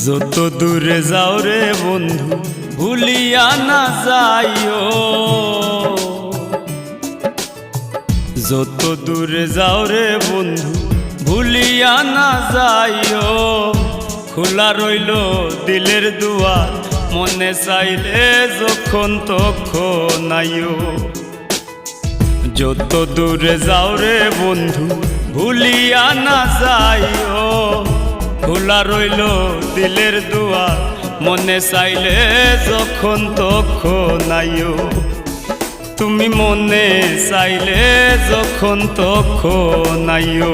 যত দূরে যাও রে বন্ধু ভুলিয়া না যাইও, যত দূরে যাও রে বন্ধু ভুলিয়া না যাইও। খোলা রইল দিলের দুয়ার, মনে চাইলে যখন তখন আইও। যত দূরে যাও রে বন্ধু ভুলিয়া না যাইও। খোলা রইল দিলের দুয়ার, মনে চাইলে যখন তখন আইও। তুমি মনে চাইলে যখন তখন আইও।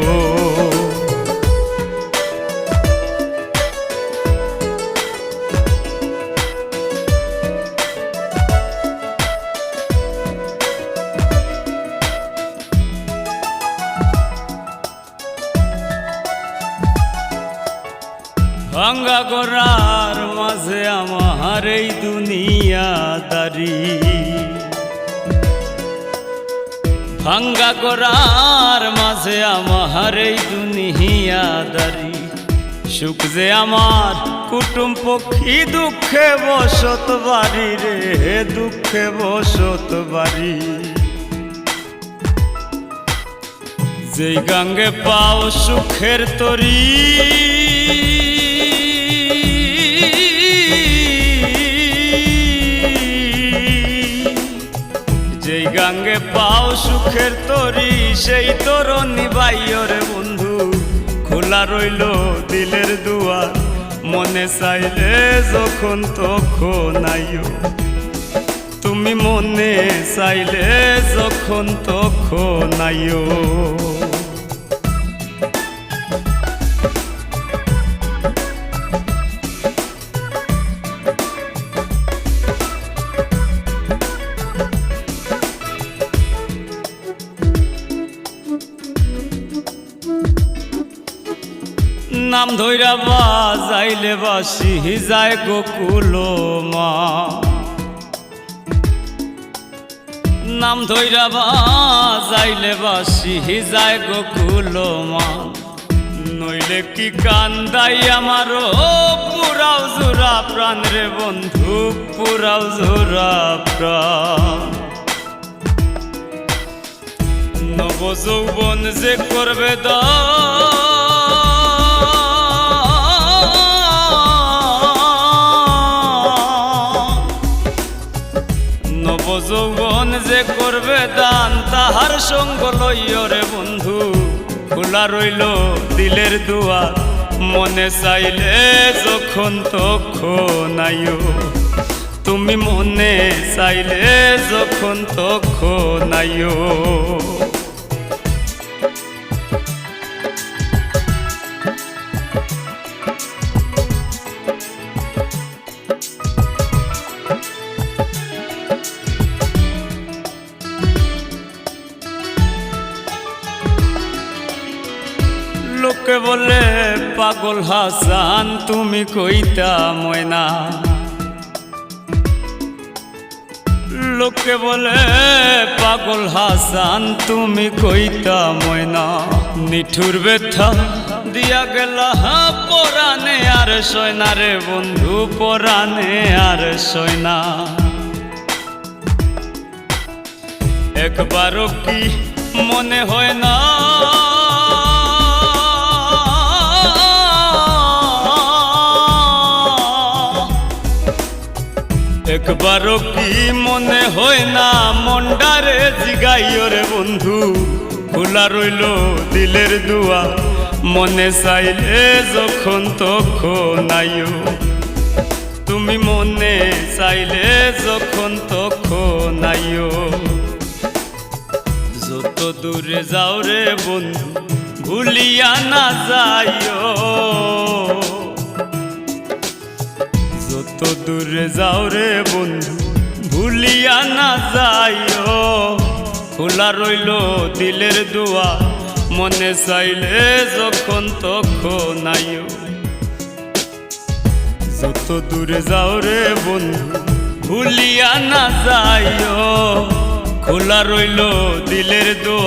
ভাঙ্গা গড়ার মাঝে আমার এই দুনিয়াদারি, ভাঙ্গা গড়ার মাঝে আমার এই দুনিয়াদারি। সুখ যে আমার কুটুম পক্ষী, দুঃখে বসত বাড়ি রে, দুঃখে বসত বাড়ি। যেই গাঙ্গে পাও সুখের তরি, যেই গাঙ্গে পাও সুখের তরি, সেই তরণী বাইও রে বন্ধু। খোলা রইল দিলের দুয়ার, মনে চাইলে যখন তখন আইও। তুমি মনে চাইলে যখন তখন আইও। নাম ধইরা বাজাইলে বাসি যায় গোকুল মা, নাম ধইরা বাজাইলে বাসি যায় গোকুল মা। নইলে কি কান্দাই আমারও পুরাও জোড়া প্রাণ রে বন্ধু, পুরাও জোড়া প্রাণ। নব যৌবন যে করবে যৌবন যে করবে দান, তাহার সঙ্গ লইও রে বন্ধু। খোলা রইল দিলের দুয়ার, মনে চাইলে যখন তখন আইও। তুমি মনে চাইলে যখন তখন আইও। লোকে বলে পাগল হাসান, তুমি কইতা ময়না। লোকে বলে পাগল হাসান, তুমি কইতা ময়না। নিঠুর ব্যথা দিয়া গেলা পরাণে, আর সয়না রে বন্ধু, পরাণে আর সয়না। একবারও কি মনে হয় না, একবারও কি মনে হয় না, মন্ডারে জিগাইও রে বন্ধু। খোলা রইল দিলের দুয়ার, মনে চাইলে যখন তখন আইও। তুমি মনে চাইলে যখন তখন আইও। যত দূরে যাও রে বন্ধু ভুলিয়া না যাইও, যত দূরে যাও রে বন্ধু ভুলিয়া না যাইও। খোলা রইল দিলের দুয়ার, মনে চাইলে যখন তখন আইও। যত দূরে যাও রে বন্ধু ভুলিয়া না যাইও। খোলা রইল দিলের দুয়ার।